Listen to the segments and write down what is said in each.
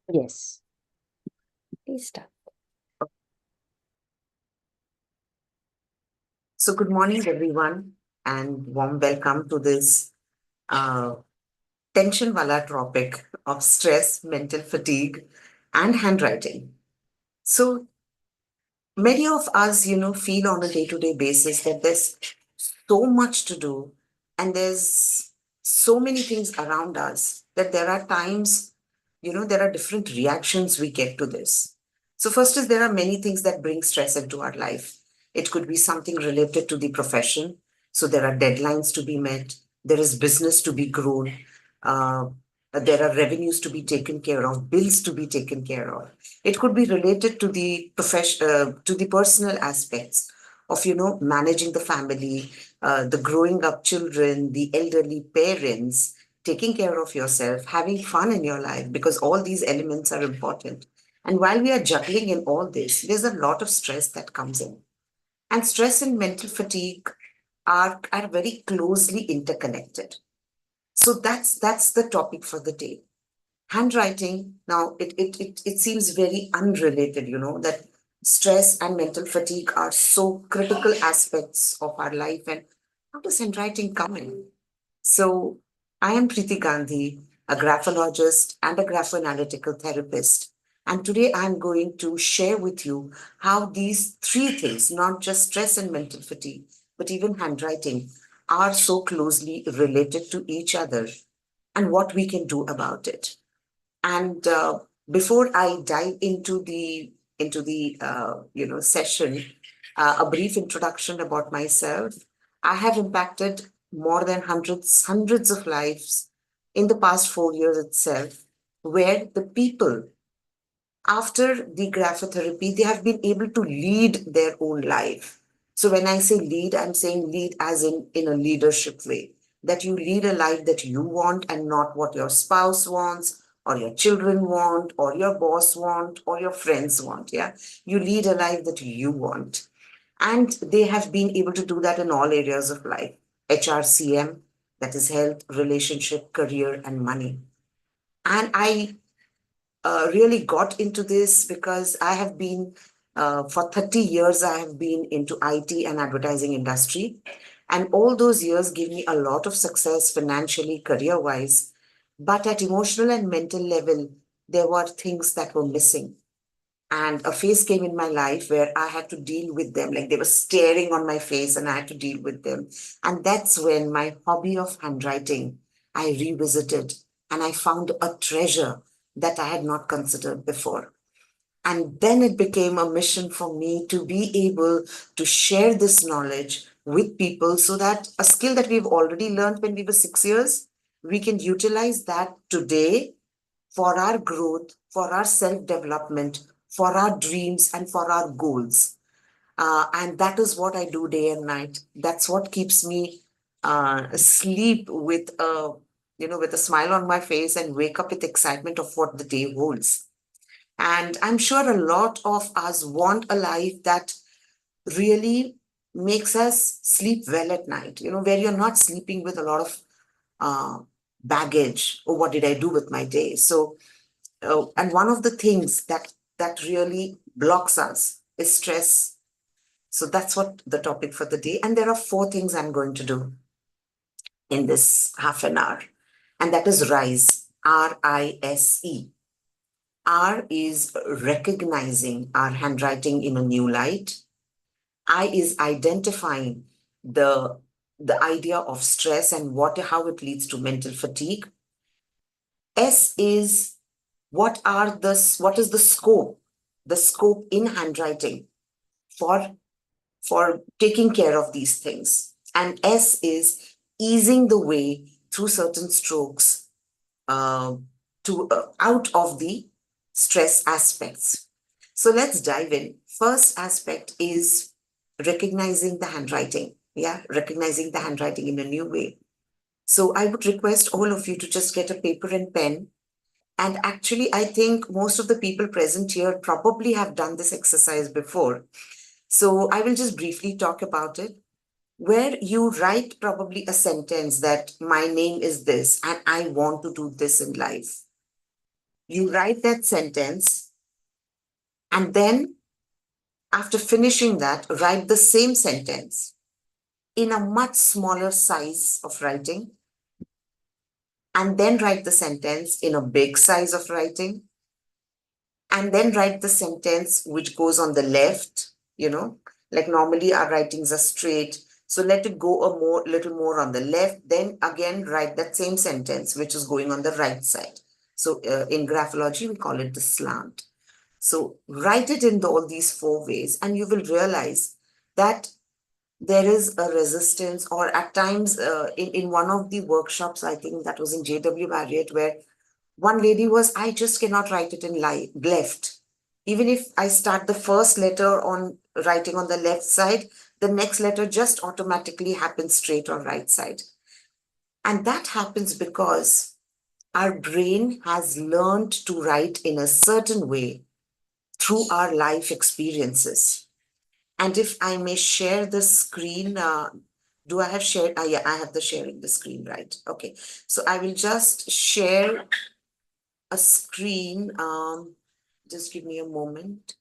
Yes, please start. So, good morning, everyone, and warm welcome to this uh, tension wala topic of stress, mental fatigue, and handwriting. So, many of us, feel on a day to day basis that there's so much to do and there's so many things around us that there are times, there are different reactions we get to this. So, first is there are many things that bring stress into our life. It could be something related to the profession. So, there are deadlines to be met, there is business to be grown. Uh, there are revenues to be taken care of, bills to be taken care of. It could be related to the profession, to the personal aspects of managing the family, the growing up children, the elderly parents, taking care of yourself, having fun in your life, because all these elements are important. And while we are juggling in all this, there's a lot of stress that comes in. And stress and mental fatigue are very closely interconnected. So that's the topic for the day. Handwriting, now it seems very unrelated, that stress and mental fatigue are so critical aspects of our life. And how does handwriting come in? So I am Preeti Gandhi, a graphologist and a graphoanalytical therapist. And today I'm going to share with you how these three things, not just stress and mental fatigue, but even handwriting, are so closely related to each other and what we can do about it. And before I dive into the session, a brief introduction about myself. I have impacted more than hundreds of lives in the past 4 years itself, where the people after the graphotherapy they have been able to lead their own life. So when I say lead, I'm saying lead as in a leadership way, that you lead a life that you want and not what your spouse wants or your children want or your boss want or your friends want. Yeah, you lead a life that you want, and they have been able to do that in all areas of life. HRCM, that is health, relationship, career, and money. And I really got into this because I have been, for 30 years, I have been into IT and advertising industry. And all those years gave me a lot of success financially, career wise. But at emotional and mental level, there were things that were missing. And a phase came in my life where I had to deal with them. Like they were staring on my face and I had to deal with them. And that's when my hobby of handwriting, I revisited and I found a treasure that I had not considered before. And then it became a mission for me to be able to share this knowledge with people so that a skill that we've already learned when we were 6 years, we can utilize that today for our growth, for our self development, for our dreams, and for our goals. And that is what I do day and night. That's what keeps me asleep with with a smile on my face and wake up with excitement of what the day holds. And I'm sure a lot of us want a life that really makes us sleep well at night, where you're not sleeping with a lot of uh, baggage. Oh, what did I do with my day? So, and one of the things that really blocks us is stress. So that's what the topic for the day. And there are four things I'm going to do in this half an hour, and that is rise. RISE. R is recognizing our handwriting in a new light. I is identifying the the idea of stress and how it leads to mental fatigue. S is what is the scope in handwriting for taking care of these things. And S is easing the way through certain strokes uh, to out of the stress aspects. So let's dive in. First aspect is recognizing the handwriting. Yeah, recognizing the handwriting in a new way. So I would request all of you to just get a paper and pen. And actually, I think most of the people present here probably have done this exercise before. So I will just briefly talk about it, where you write probably a sentence that my name is this and I want to do this in life. You write that sentence, and then after finishing that, write the same sentence in a much smaller size of writing, and then write the sentence in a big size of writing, and then write the sentence which goes on the left, like normally our writings are straight. So let it go little more on the left, then again write that same sentence which is going on the right side. So in graphology, we call it the slant. So write it in all these four ways, and you will realize that there is a resistance, or at times in one of the workshops, I think that was in JW Marriott, where one lady was, I just cannot write it in left. Even if I start the first letter on writing on the left side, the next letter just automatically happens straight on right side. And that happens because our brain has learned to write in a certain way through our life experiences. And if I may share the screen, do I have shared? Yeah, I have the sharing the screen, right? Okay. So I will just share a screen. Just give me a moment.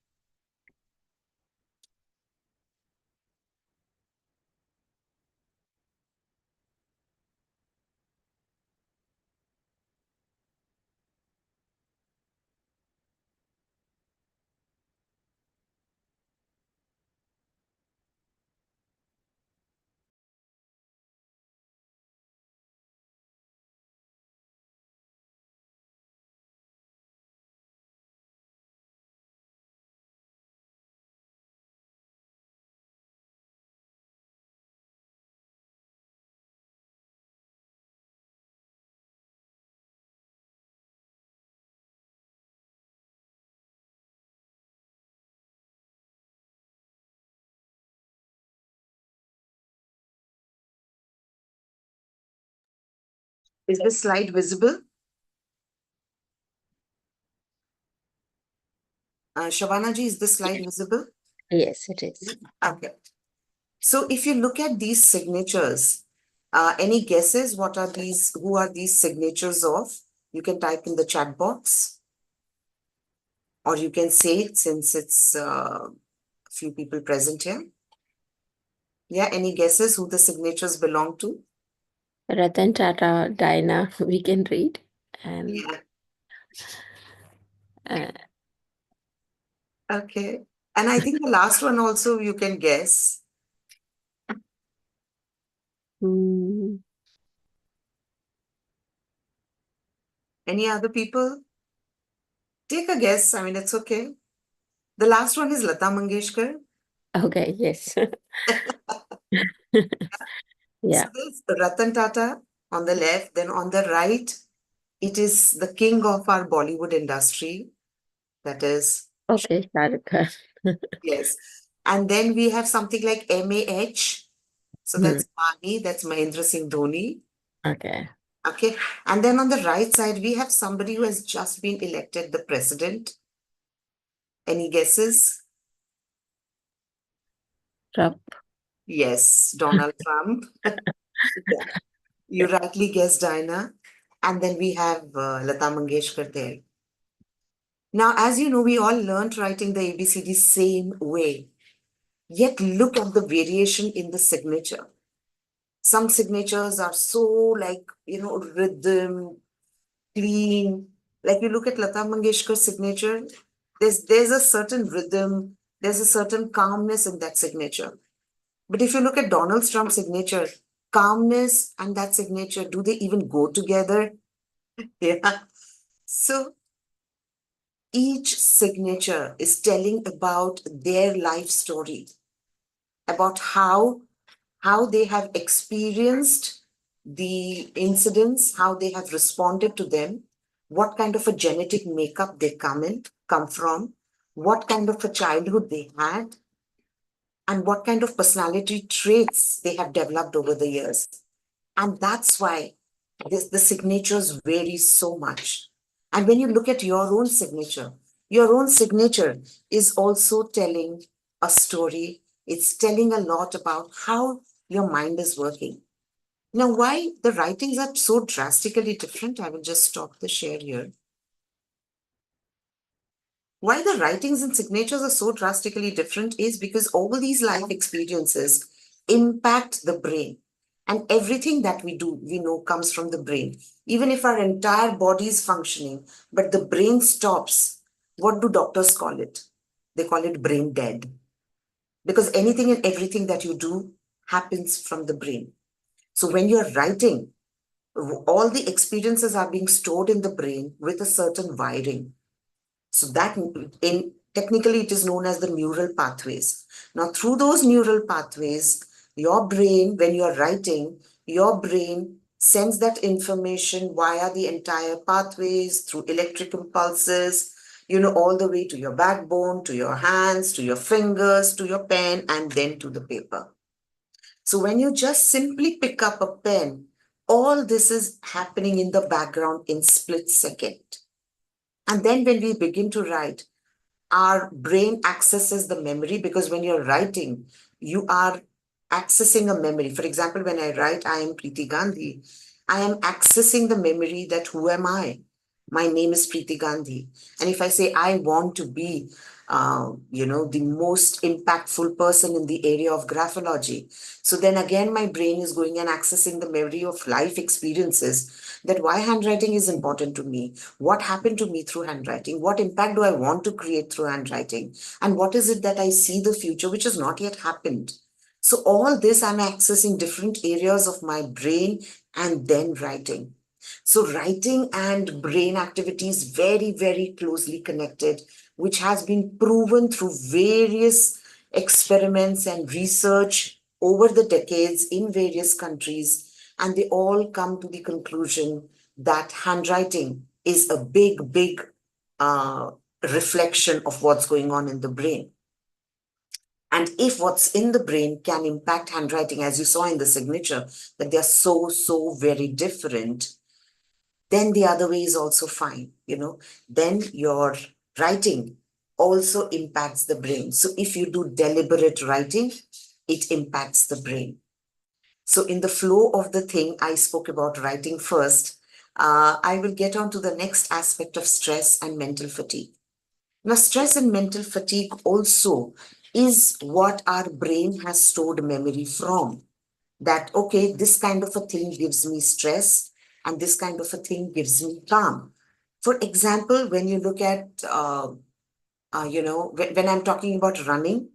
Is this slide visible? Shavana ji, is this slide visible? Yes, it is. Okay. So if you look at these signatures, any guesses what are these, who are these signatures of? You can type in the chat box, or you can say it since it's a few people present here. Yeah, any guesses who the signatures belong to? Ratan Tata, Dinah, we can read. And Yeah. uh, Okay. And I think the last one also you can guess. mm, Any other people? Take a guess. I mean, it's okay. The last one is Lata Mangeshkar. okay, yes. Yeah. So there's Ratan Tata on the left. Then on the right, it is the king of our Bollywood industry. That is, Okay, Shah Rukh Khan. yes. And then we have something like MAH. So Hmm, that's Mani, that's Mahendra Singh Dhoni. okay. Okay. And then on the right side, we have somebody who has just been elected the president. Any guesses? Trump. Yes, Donald Trump. Yeah, you rightly guessed, Diana. And then we have Lata Mangeshkar there. Now, as you know, we all learned writing the ABCD same way. Yet look at the variation in the signature. Some signatures are so like, rhythm, clean. Like you look at Lata Mangeshkar's signature, there's a certain rhythm, there's a certain calmness in that signature. But if you look at Donald Trump's signature, calmness and that signature, do they even go together? Yeah. So each signature is telling about their life story, about how they have experienced the incidents, how they have responded to them, what kind of a genetic makeup they come from, what kind of a childhood they had, and what kind of personality traits they have developed over the years. And that's why the signatures vary so much. And when you look at your own signature is also telling a story. It's telling a lot about how your mind is working. Now, why the writings are so drastically different, I will just stop the share here. Why the writings and signatures are so drastically different is because all these life experiences impact the brain. And everything that we do, we know comes from the brain. Even if our entire body is functioning, but the brain stops, what do doctors call it? They call it brain dead. Because anything and everything that you do happens from the brain. So when you're writing, all the experiences are being stored in the brain with a certain wiring. So that in technically it is known as the neural pathways. Now through those neural pathways, your brain, when you're writing, your brain sends that information via the entire pathways through electrical pulses, all the way to your backbone, to your hands, to your fingers, to your pen, and then to the paper. So when you just simply pick up a pen, all this is happening in the background in split second. And then when we begin to write, our brain accesses the memory, because when you're writing, you are accessing a memory. For example, when I write, I am Preeti Gandhi, I am accessing the memory that who am I? My name is Preeti Gandhi. And if I say I want to be, the most impactful person in the area of graphology, so then again, my brain is going and accessing the memory of life experiences, that why handwriting is important to me, what happened to me through handwriting, what impact do I want to create through handwriting, and what is it that I see the future which has not yet happened. So all this, I'm accessing different areas of my brain and then writing. So writing and brain activity is very, very closely connected, which has been proven through various experiments and research over the decades in various countries. And they all come to the conclusion that handwriting is a big, big uh, reflection of what's going on in the brain. And if what's in the brain can impact handwriting, as you saw in the signature, that they're so, so very different, then the other way is also fine. Then your writing also impacts the brain. So if you do deliberate writing, it impacts the brain. So in the flow of the thing, I spoke about writing first. I will get on to the next aspect of stress and mental fatigue. Now, stress and mental fatigue also is what our brain has stored memory from. That, okay, this kind of a thing gives me stress and this kind of a thing gives me calm. For example, when you look at, when I'm talking about running,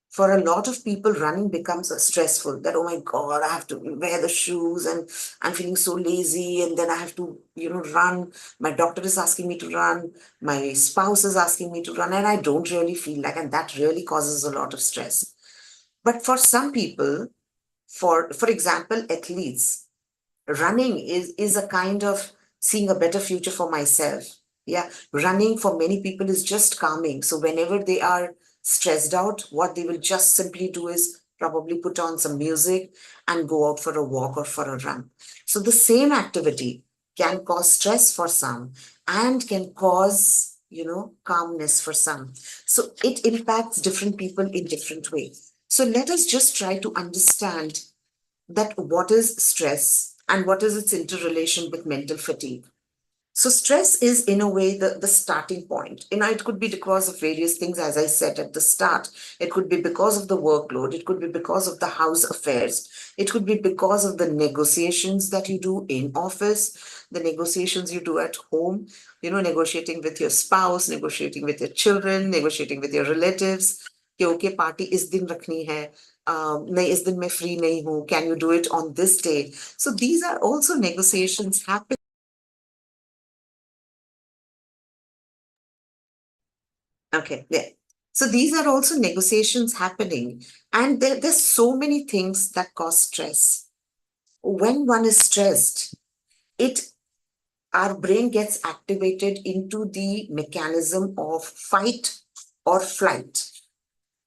for a lot of people, running becomes stressful. That, oh my God, I have to wear the shoes and I'm feeling so lazy. And then I have to, run. My doctor is asking me to run. My spouse is asking me to run. And I don't really feel like, and that really causes a lot of stress. But for some people, for example, athletes, running is a kind of seeing a better future for myself. Yeah, running for many people is just calming. So whenever they are stressed out, what they will just simply do is probably put on some music and go out for a walk or for a run. So the same activity can cause stress for some and can cause, calmness for some. So it impacts different people in different ways. So let us just try to understand that what is stress and what is its interrelation with mental fatigue. So stress is in a way the starting point. It could be because of various things, as I said at the start. It could be because of the workload. It could be because of the house affairs. It could be because of the negotiations that you do in office, the negotiations you do at home, negotiating with your spouse, negotiating with your children, negotiating with your relatives. कि okay party इस दिन रखनी है नहीं इस दिन मैं free नहीं हूँ can you do it on this day so these are also negotiations happening. Okay, yeah. So these are also negotiations happening, and there's so many things that cause stress. When one is stressed, it our brain gets activated into the mechanism of fight or flight.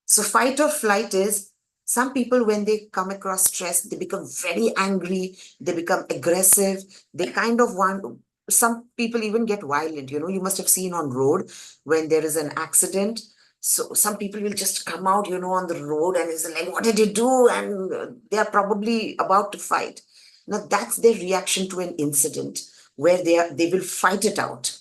So fight or flight is some people, when they come across stress, they become very angry, they become aggressive, they kind of want, some people even get violent. You must have seen on road when there is an accident. So some people will just come out, on the road and it's like, what did you do? And they are probably about to fight. Now that's their reaction to an incident where they will fight it out.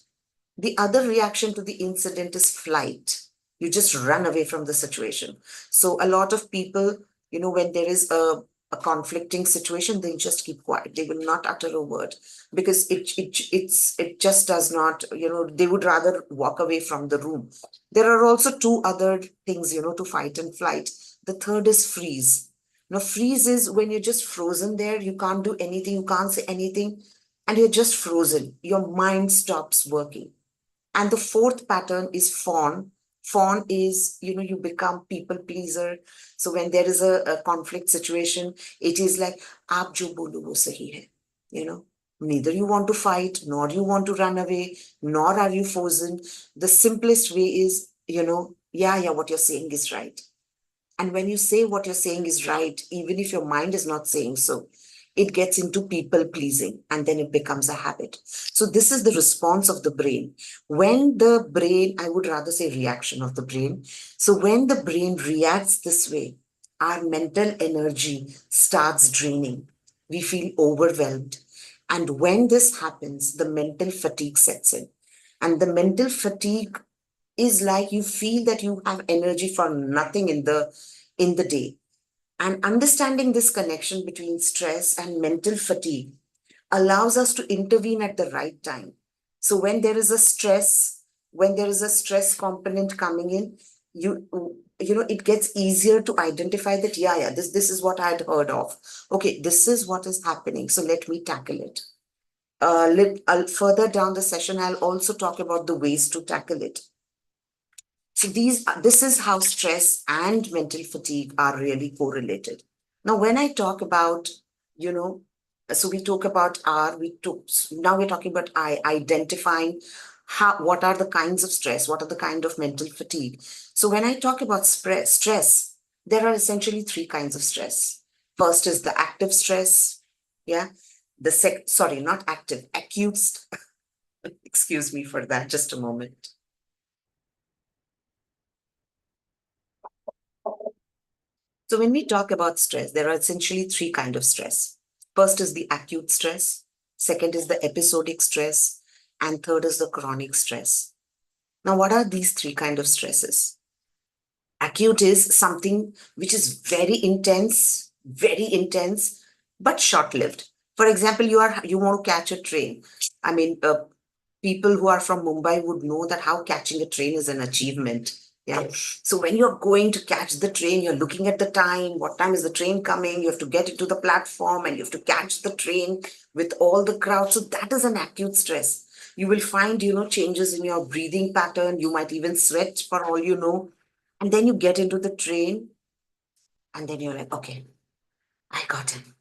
The other reaction to the incident is flight. You just run away from the situation. So a lot of people, when there is a conflicting situation, they just keep quiet. They will not utter a word because it just does not, they would rather walk away from the room. There are also two other things, to fight and flight. The third is freeze. Now, freeze is when you're just frozen there, you can't do anything, you can't say anything, and you're just frozen. Your mind stops working. And the fourth pattern is fawn. Fawn is, you become people pleaser. So when there is a conflict situation, it is like, aap jo bolo wo sahi hai. You know, neither you want to fight, nor you want to run away, nor are you frozen. The simplest way is, yeah, what you're saying is right. And when you say what you're saying is right, even if your mind is not saying so, it gets into people pleasing and then it becomes a habit. So, this is the response of the brain. When the brain, I would rather say reaction of the brain. So, when the brain reacts this way, our mental energy starts draining. We feel overwhelmed. And when this happens, the mental fatigue sets in. And the mental fatigue is like you feel that you have energy for nothing in the day. And understanding this connection between stress and mental fatigue allows us to intervene at the right time. So when there is a stress component coming in, you it gets easier to identify that, yeah, this is what I'd heard of. Okay, this is what is happening, so let me tackle it. Further down the session, I'll also talk about the ways to tackle it. So this is how stress and mental fatigue are really correlated. Now, when I talk about, you know, so we talk about now we're talking about identifying what are the kinds of stress, what are the kind of mental fatigue. So when I talk about stress, there are essentially three kinds of stress. First is the active stress. Yeah. Sorry, not active, acute. Excuse me for that, just a moment. So when we talk about stress, there are essentially three kinds of stress. First is the acute stress, second is the episodic stress, and third is the chronic stress. Now, what are these three kinds of stresses? Acute is something which is very intense, but short-lived. For example, you want to catch a train. I mean, people who are from Mumbai would know that how catching a train is an achievement. Yeah. So when you're going to catch the train, you're looking at the time, what time is the train coming? You have to get into the platform and you have to catch the train with all the crowd. So that is an acute stress. You will find, changes in your breathing pattern. You might even sweat for all you know. And then you get into the train and then you're like, okay, I got him.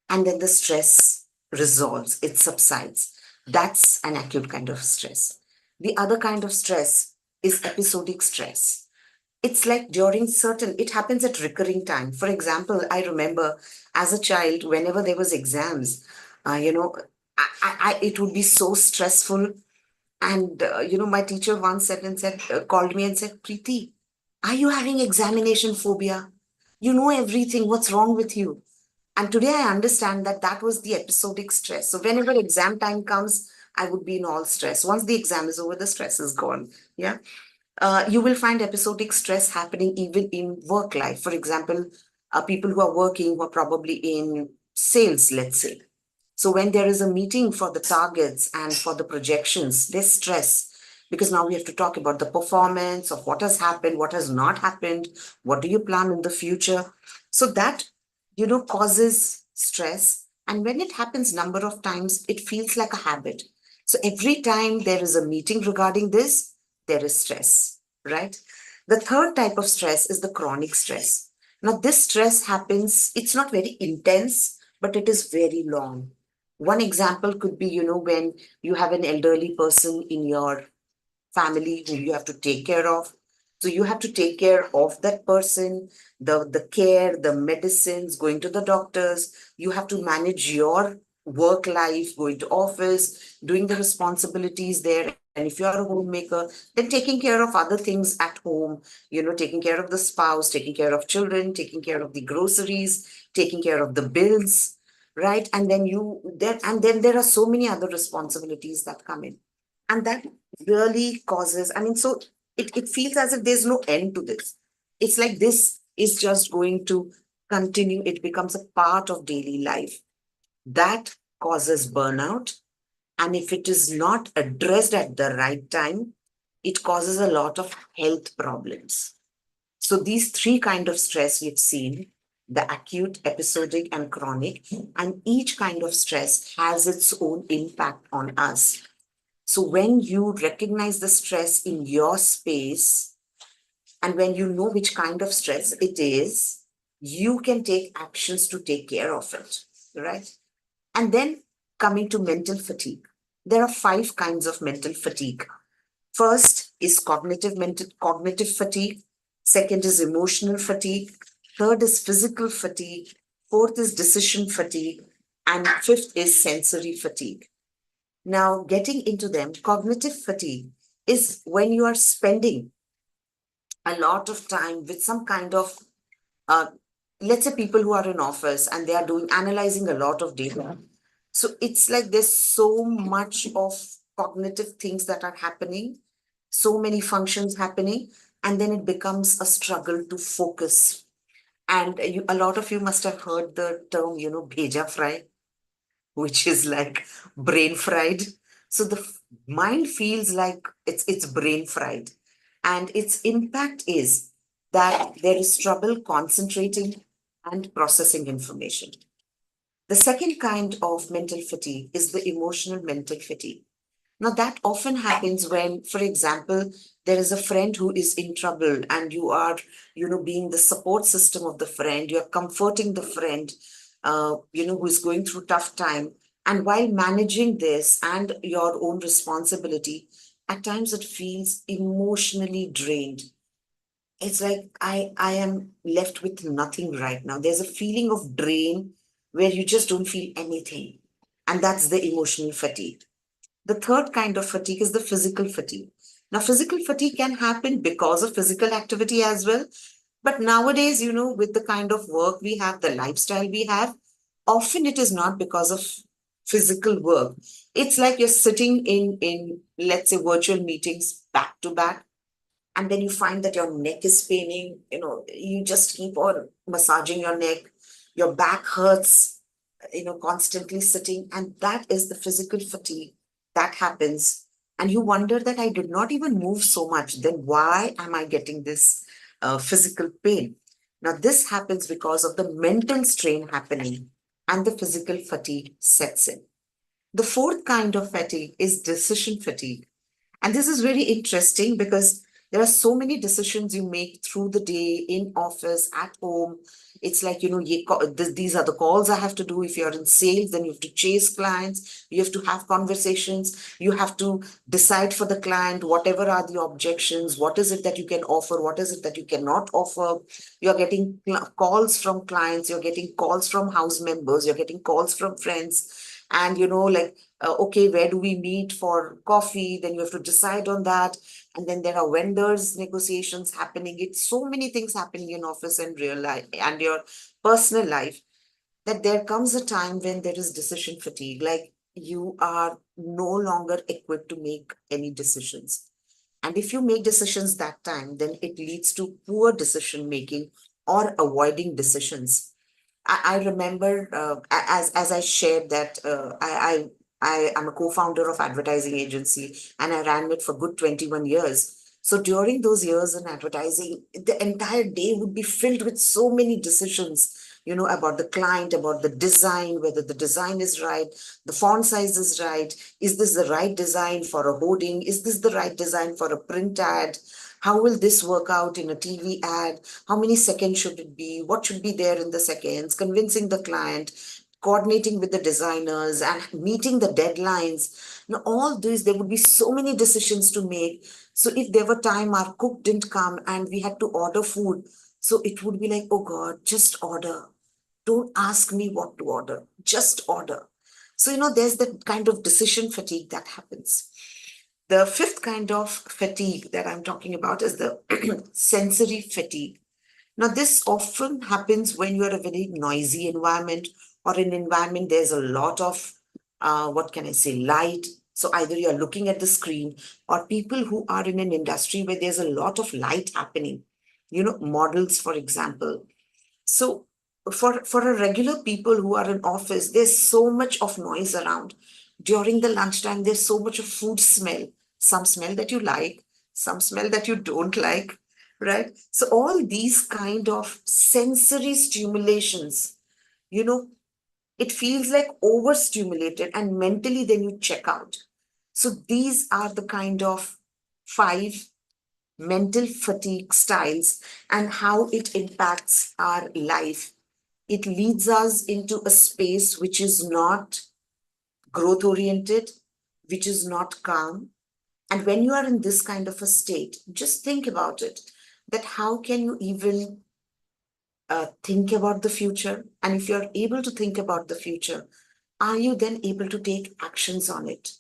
And then the stress resolves, it subsides. That's an acute kind of stress. The other kind of stress is episodic stress. It's like it happens at recurring time. For example, I remember as a child, whenever there was exams, uh, you know, it would be so stressful. And, my teacher once called me and said, Preeti, are you having examination phobia? You know everything. What's wrong with you? And today I understand that that was the episodic stress. So whenever exam time comes, I would be in all stress. Once the exam is over, the stress is gone. Yeah. You will find episodic stress happening even in work life. For example, people who are working, who are probably in sales, let's say. So when there is a meeting for the targets and for the projections, there's stress because now we have to talk about the performance of what has happened, what has not happened, what do you plan in the future. So that, causes stress. And when it happens number of times, it feels like a habit. So every time there is a meeting regarding this, there is stress, right? The third type of stress is the chronic stress. Now, this stress happens, it's not very intense, but it is very long. One example could be, when you have an elderly person in your family whom you have to take care of. So you have to take care of that person, the care, the medicines, going to the doctors. You have to manage your work life, going to office, doing the responsibilities there. And if you're a homemaker, then taking care of other things at home, taking care of the spouse, taking care of children, taking care of the groceries, taking care of the bills, right? And then there are so many other responsibilities that come in. And that really causes, I mean, so it feels as if there's no end to this. It's like this is just going to continue. It becomes a part of daily life. That causes burnout. And if it is not addressed at the right time, it causes a lot of health problems. So these three kind of stress we've seen, the acute, episodic, and chronic, and each kind of stress has its own impact on us. So when you recognize the stress in your space and when you know which kind of stress it is, you can take actions to take care of it, right? And then coming to mental fatigue, there are five kinds of mental fatigue. First is cognitive fatigue. Second is emotional fatigue. Third is physical fatigue. Fourth is decision fatigue. And fifth is sensory fatigue. Now, getting into them, cognitive fatigue is when you are spending a lot of time with some kind of, uh, let's say, people who are in office and they are doing analyzing a lot of data. So it's like there's so much of cognitive things that are happening, so many functions happening, and then it becomes a struggle to focus. And a lot of you must have heard the term, bheja fry, which is like brain fried. So the mind feels like it's brain fried. And its impact is that there is trouble concentrating and processing information. The second kind of mental fatigue is the emotional mental fatigue. Now, that often happens when, for example, there is a friend who is in trouble and you are, being the support system of the friend, you're comforting the friend, who is going through tough time. And while managing this and your own responsibility, at times it feels emotionally drained. It's like I am left with nothing right now. There's a feeling of drain where you just don't feel anything. And that's the emotional fatigue. The third kind of fatigue is the physical fatigue. Now, physical fatigue can happen because of physical activity as well. But nowadays, with the kind of work we have, the lifestyle we have, often it is not because of physical work. It's like you're sitting in let's say virtual meetings back to back, and then you find that your neck is paining. You just keep on massaging your neck, your back hurts, constantly sitting, and that is the physical fatigue that happens. And you wonder that I did not even move so much, then why am I getting this physical pain? Now this happens because of the mental strain happening and the physical fatigue sets in. The fourth kind of fatigue is decision fatigue. And this is very interesting because there are so many decisions you make through the day, in office, at home. It's like, these are the calls I have to do. If you're in sales, then you have to chase clients, you have to have conversations, you have to decide for the client whatever are the objections, what is it that you can offer, what is it that you cannot offer. You're getting calls from clients, you're getting calls from house members, you're getting calls from friends. And like, okay, where do we meet for coffee? Then you have to decide on that. And then there are vendors negotiations happening. It's so many things happening in office and real life and your personal life, that there comes a time when there is decision fatigue, like you are no longer equipped to make any decisions. And if you make decisions that time, then it leads to poor decision making or avoiding decisions. I remember, as I shared that, I am a co-founder of advertising agency and I ran it for good 21 years. So during those years in advertising, the entire day would be filled with so many decisions, about the client, about the design, whether the design is right, the font size is right, is this the right design for a hoarding, is this the right design for a print ad, how will this work out in a TV ad, how many seconds should it be, what should be there in the seconds, convincing the client, coordinating with the designers and meeting the deadlines. Now, all these, there would be so many decisions to make. So if there were time our cook didn't come and we had to order food, so it would be like, oh God, just order. Don't ask me what to order, just order. So, there's that kind of decision fatigue that happens. The fifth kind of fatigue that I'm talking about is the sensory fatigue. Now, this often happens when you're a very noisy environment or an environment there's a lot of, what can I say, light, So either you're looking at the screen, or people who are in an industry where there's a lot of light happening, models, for example. So for a regular people who are in office, there's so much of noise around. During the lunchtime, there's so much of food smell. Some smell that you like, some smell that you don't like, right? So all these kind of sensory stimulations, you know, it feels like overstimulated, and mentally then you check out. So these are the kind of five mental fatigue styles and how it impacts our life. It leads us into a space which is not growth oriented, which is not calm. And when you are in this kind of a state, just think about it, that how can you even think about the future? And if you're able to think about the future, are you then able to take actions on it?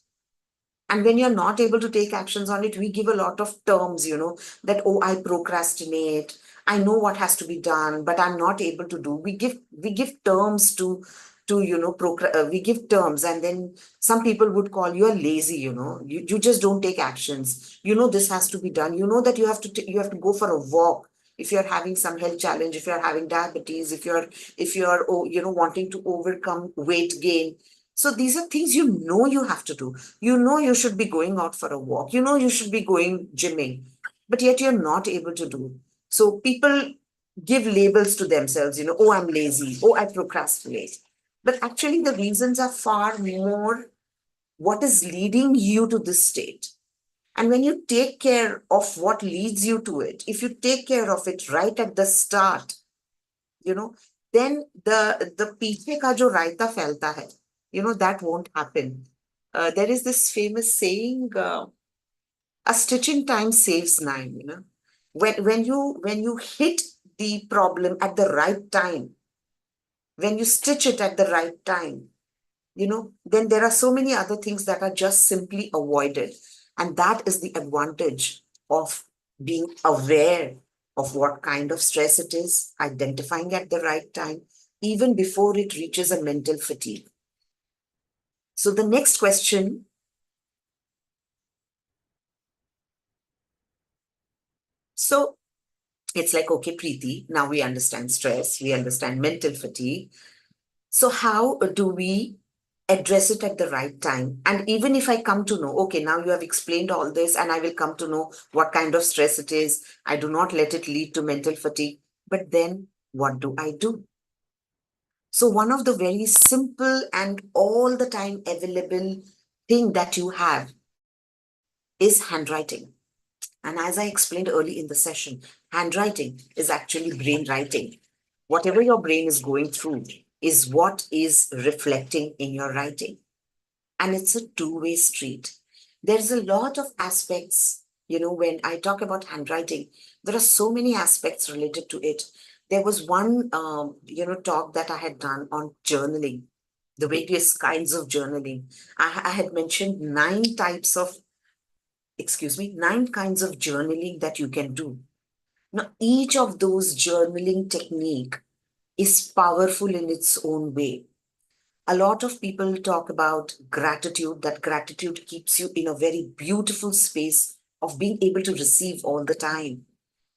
And when you're not able to take actions on it, we give a lot of terms, that, oh, I procrastinate. I know what has to be done, but I'm not able to do. We give terms to we give terms, and then some people would call you a lazy. You just don't take actions. This has to be done. You know that you have to go for a walk if you're having some health challenge, if you're having diabetes, if you're wanting to overcome weight gain. So these are things you have to do. You should be going out for a walk. You should be going gymming, but yet you're not able to do. So people give labels to themselves, oh, I'm lazy, oh, I procrastinate. But actually, the reasons are far more what is leading you to this state. And when you take care of what leads you to it, if you take care of it right at the start, you know, then the पीछे का जो रायता फैलता है, that won't happen. There is this famous saying, a stitch in time saves nine. When you hit the problem at the right time, when you stitch it at the right time, then there are so many other things that are just simply avoided. And that is the advantage of being aware of what kind of stress it is, identifying at the right time, even before it reaches a mental fatigue. So the next question. So it's like, okay, Preeti, now we understand stress, we understand mental fatigue. So how do we address it at the right time? And even if I come to know, okay, now you have explained all this, and I will come to know what kind of stress it is, I do not let it lead to mental fatigue. But then what do I do? So one of the very simple and all the time available thing that you have is handwriting. And as I explained early in the session, handwriting is actually brain writing. Whatever your brain is going through is what is reflecting in your writing. And it's a two-way street. There's a lot of aspects, when I talk about handwriting, there are so many aspects related to it. There was one, talk that I had done on journaling, the various kinds of journaling. I had mentioned nine kinds of journaling that you can do. Now, each of those journaling technique is powerful in its own way. A lot of people talk about gratitude, that gratitude keeps you in a very beautiful space of being able to receive all the time.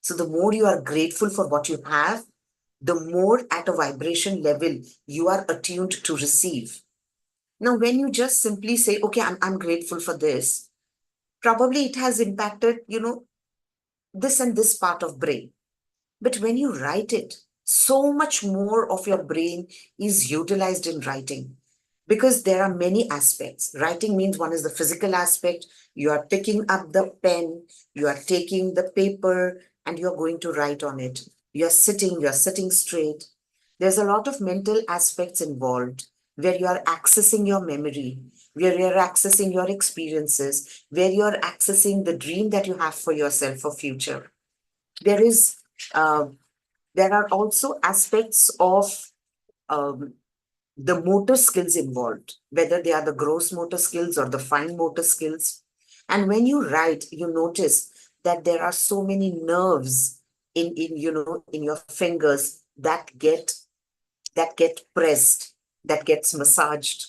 So the more you are grateful for what you have, the more at a vibration level you are attuned to receive. Now, when you just simply say, okay, I'm grateful for this, probably it has impacted, this and this part of brain. But when you write it, so much more of your brain is utilized in writing, because there are many aspects. Writing means one is the physical aspect. You are picking up the pen, you are taking the paper, and you're going to write on it. You're sitting straight. There's a lot of mental aspects involved, where you are accessing your memory, where you're accessing your experiences, where you're accessing the dream that you have for yourself for future. There is uh, there are also aspects of um, the motor skills involved, whether they are the gross motor skills or the fine motor skills. And when you write, you notice that there are so many nerves in your fingers that get pressed, that gets massaged.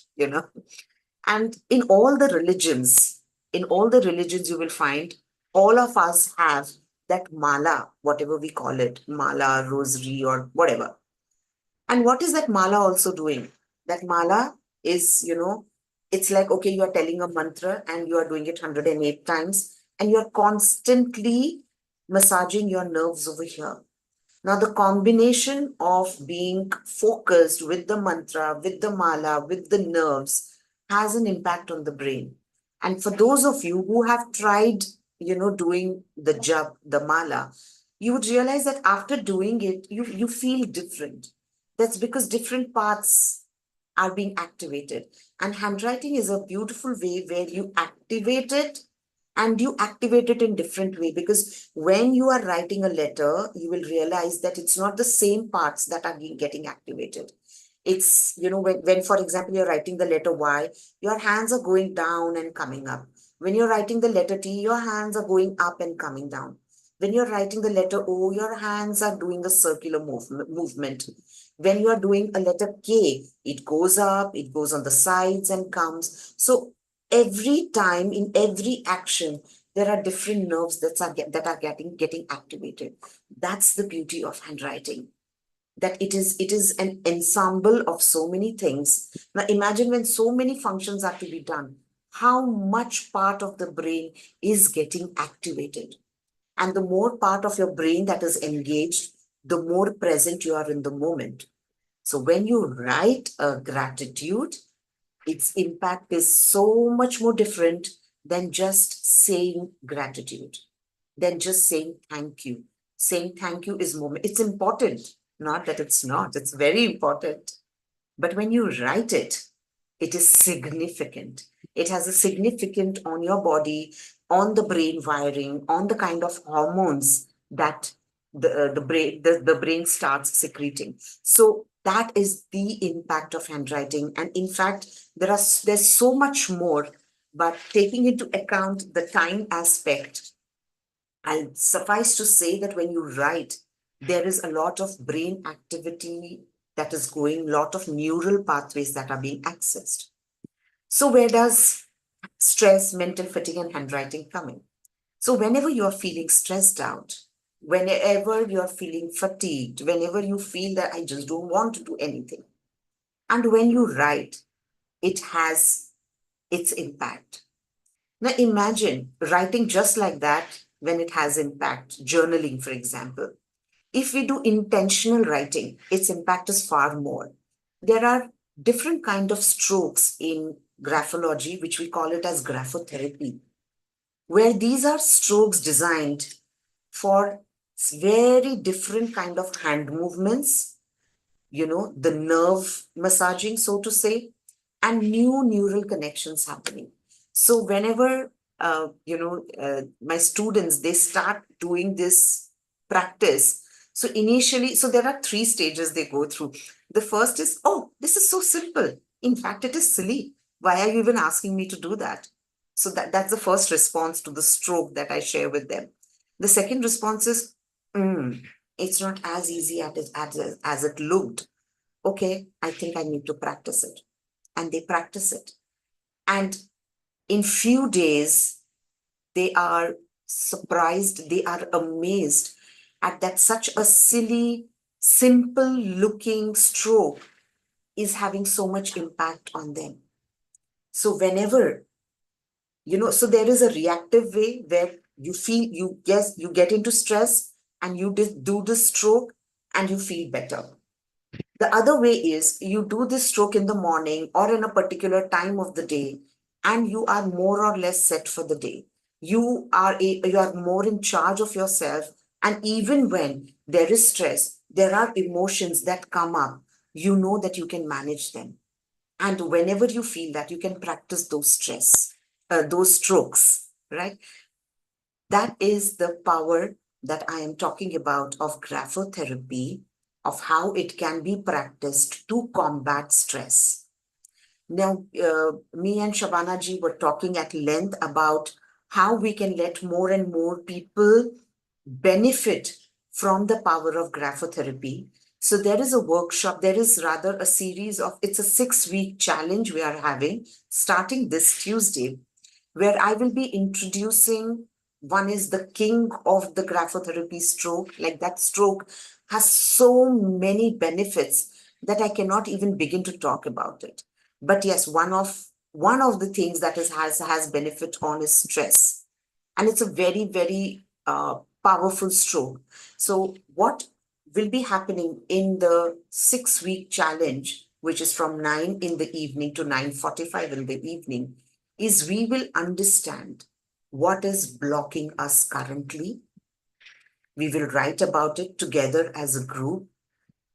And in all the religions, you will find all of us have that mala, whatever we call it, mala, rosary, or whatever. And what is that mala also doing? That mala is, it's like, okay, you are telling a mantra and you are doing it 108 times, and you're constantly massaging your nerves over here. Now, the combination of being focused with the mantra, with the mala, with the nerves has an impact on the brain. And for those of you who have tried, doing the jap, the mala, you would realize that after doing it, you feel different. That's because different parts are being activated. And handwriting is a beautiful way where you activate it, and you activate it in different way, because when you are writing a letter, you will realize that it's not the same parts that are getting activated. It's, when for example you're writing the letter Y, your hands are going down and coming up. When you're writing the letter T, your hands are going up and coming down. When you're writing the letter O, your hands are doing a circular movement. When you are doing a letter K, it goes up, it goes on the sides and comes. So every time, in every action, there are different nerves that are getting activated. That's the beauty of handwriting, that it is an ensemble of so many things. Now imagine when so many functions are to be done, how much part of the brain is getting activated. And the more part of your brain that is engaged, the more present you are in the moment. So when you write a gratitude, its impact is so much more different than just saying gratitude, than just saying thank you. Saying thank you is moment. It's important, not that it's not. It's very important. But when you write it, it is significant. It has a significant on your body, on the brain wiring, on the kind of hormones that the brain starts secreting. So that is the impact of handwriting. And in fact, there's so much more, but taking into account the time aspect, I'll suffice to say that when you write, there is a lot of brain activity that is going, lot of neural pathways that are being accessed. So where does stress, mental fatigue, and handwriting come in? So whenever you're feeling stressed out, whenever you're feeling fatigued, whenever you feel that I just don't want to do anything, and when you write, it has its impact. Now imagine writing just like that when it has impact, journaling, for example. If we do intentional writing, its impact is far more. There are different kind of strokes in graphology, which we call it as graphotherapy, where these are strokes designed for very different kind of hand movements, the nerve massaging, so to say, and new neural connections happening. So whenever, my students, they start doing this practice. So initially, so there are three stages they go through. The first is, oh, this is so simple. In fact, it is silly. Why are you even asking me to do that? So that's the first response to the stroke that I share with them. The second response is, it's not as easy as it looked. Okay, I think I need to practice it. And they practice it. And in few days, they are surprised, they are amazed at that such a silly, simple looking stroke is having so much impact on them. So whenever, so there is a reactive way where you feel, you get into stress and you do the stroke and you feel better. The other way is you do this stroke in the morning or in a particular time of the day, and you are more or less set for the day. You are more in charge of yourself, and even when there is stress, there are emotions that come up. You know that you can manage them, and whenever you feel that, you can practice those strokes, right? That is the power that I am talking about of graphotherapy, of how it can be practiced to combat stress. Now, me and Shabana ji were talking at length about how we can let more and more people benefit from the power of graphotherapy. So there is a workshop, there is rather a series of, it's a 6 week challenge we are having starting this Tuesday, where I will be introducing, one is the king of the graphotherapy stroke. Like that stroke has so many benefits that I cannot even begin to talk about it. But yes, one of the things that has benefit on is stress, and it's a very powerful stroke. So what will be happening in the 6 week challenge, which is from 9 in the evening to 9:45 in the evening, is we will understand what is blocking us currently. We will write about it together as a group.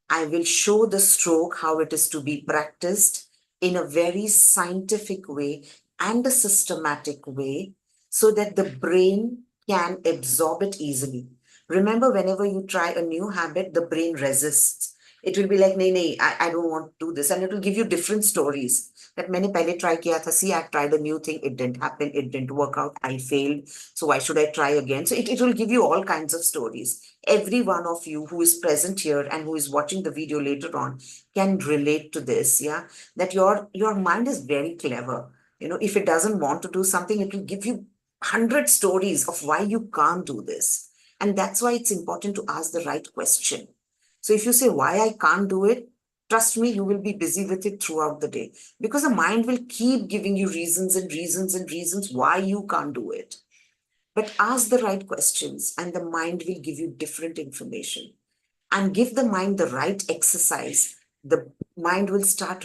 I will show the stroke how it is to be practiced in a very scientific way and a systematic way so that the brain can absorb it easily. Remember, whenever you try a new habit, the brain resists. It will be like, nay, nay, I don't want to do this. And it will give you different stories. That मैंने पहले try किया था, see, I tried a new thing, it didn't happen, it didn't work out, I failed. So why should I try again? So it will give you all kinds of stories. Every one of you who is present here and who is watching the video later on can relate to this, yeah, that your mind is very clever. If it doesn't want to do something, it will give you 100 stories of why you can't do this. And that's why it's important to ask the right question. So if you say why I can't do it, trust me, you will be busy with it throughout the day, because the mind will keep giving you reasons and reasons and reasons why you can't do it. But ask the right questions, and the mind will give you different information. And give the mind the right exercise. The mind will start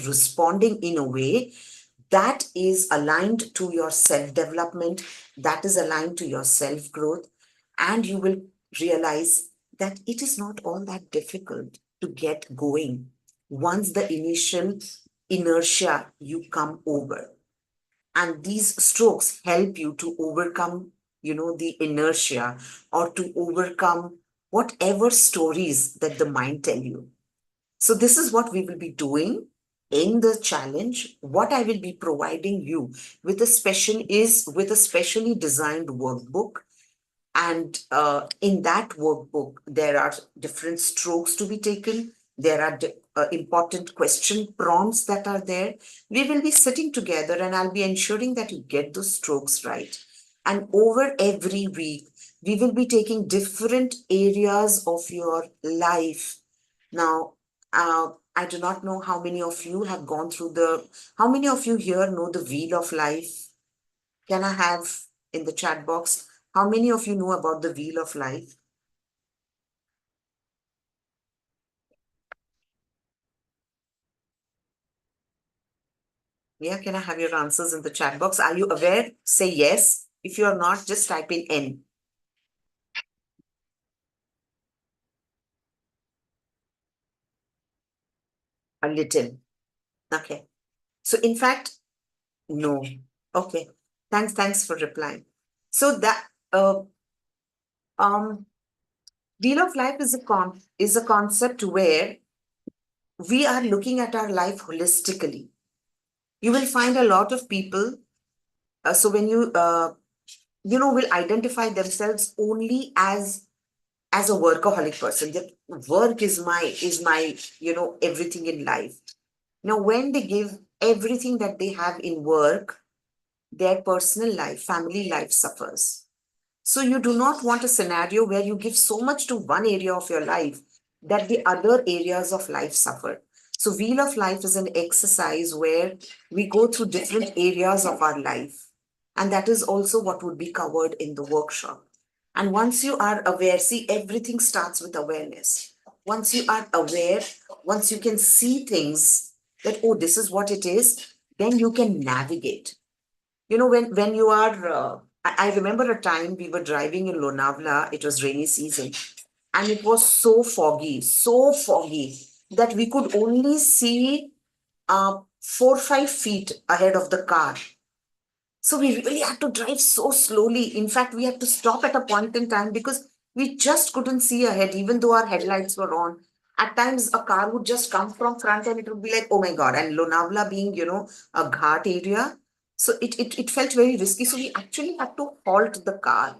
responding in a way that is aligned to your self development, that is aligned to your self growth, and you will realize that it is not all that difficult to get going once the initial inertia you come over. And these strokes help you to overcome the inertia, or to overcome whatever stories that the mind tell you. So this is what we will be doing in the challenge. What I will be providing you with a specially designed workbook. And in that workbook, there are different strokes to be taken. There are important question prompts that are there. We will be sitting together and I'll be ensuring that you get those strokes right. And over every week, we will be taking different areas of your life. Now, I do not know how many of you have gone through how many of you here know the wheel of life? Can I have in the chat box, how many of you know about the wheel of life? Yeah, can I have your answers in the chat box? Are you aware? Say yes. If you are not, just type in N. A little. Okay. So in fact, no. Okay. Thanks for replying. So that um wheel of life is a concept where we are looking at our life holistically. You will find a lot of people. So when will identify themselves only as a workaholic person, that work is my everything in life. Now when they give everything that they have in work, their personal life, family life suffers. So you do not want a scenario where you give so much to one area of your life that the other areas of life suffer. So wheel of life is an exercise where we go through different areas of our life. And that is also what would be covered in the workshop. And once you are aware, see, everything starts with awareness. Once you are aware, once you can see things that, oh, this is what it is, then you can navigate. When you are, I remember a time we were driving in Lonavala, it was rainy season, and it was so foggy that we could only see 4 or 5 feet ahead of the car. So we really had to drive so slowly. In fact, we had to stop at a point in time because we just couldn't see ahead, even though our headlights were on. At times, a car would just come from front and it would be like, oh my God. And Lonavala being, a ghat area. So it felt very risky. So we actually had to halt the car.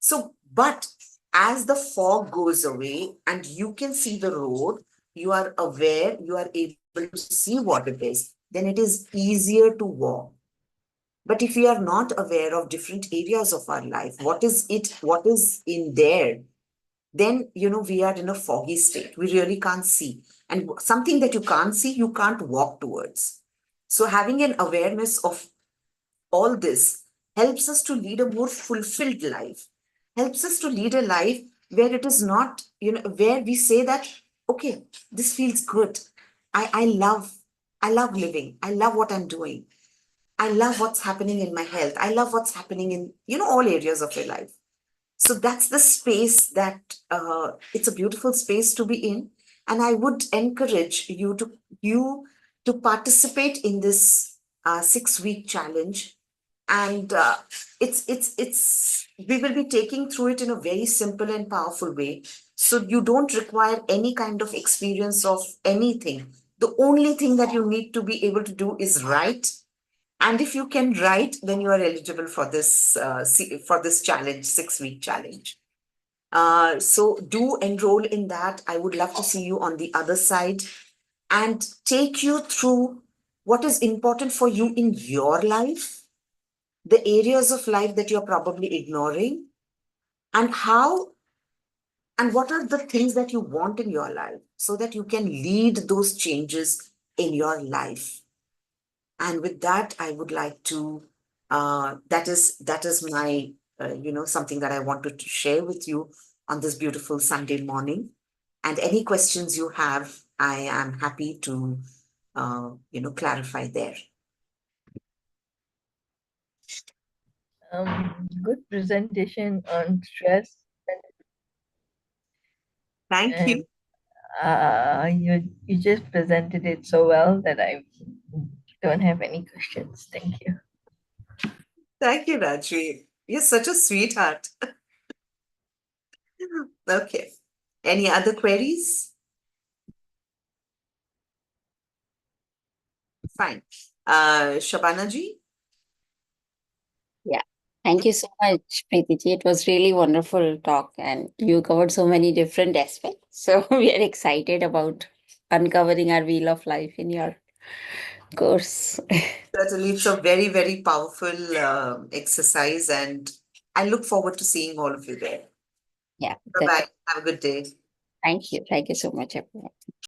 So, but As the fog goes away and you can see the road, you are aware, you are able to see what it is, then it is easier to walk. But if we are not aware of different areas of our life, what is in there, then we are in a foggy state. We really can't see. And something that you can't see, you can't walk towards. So having an awareness of all this helps us to lead a more fulfilled life, helps us to lead a life where it is not, where we say that, okay, this feels good. I love, I love living. I love what I'm doing. I love what's happening in my health. I love what's happening in, all areas of your life. So that's the space that it's a beautiful space to be in. And I would encourage you to participate in this 6 week challenge. And it's we will be taking through it in a very simple and powerful way. So you don't require any kind of experience of anything. The only thing that you need to be able to do is write, and if you can write, then you are eligible for this for this challenge, 6 week challenge. So do enroll in that. I would love to see you on the other side and take you through what is important for you in your life, the areas of life that you're probably ignoring, and how and what are the things that you want in your life so that you can lead those changes in your life. And with that, I would like to that is my something that I wanted to share with you on this beautiful Sunday morning. And any questions you have, I am happy to clarify there. Good presentation on stress, Thank you. and you just presented it so well that I don't have any questions. Thank you. Thank you, Rajvi. You're such a sweetheart. Okay. Any other queries? Fine. Shabana ji? Yeah. Thank you so much, Preeti ji. It was really wonderful talk, and you covered so many different aspects. So we are excited about uncovering our wheel of life in your course. Certainly, it's a very, very powerful exercise, and I look forward to seeing all of you there. Yeah, Bye that. bye. Have a good day. Thank you. Thank you so much, everyone.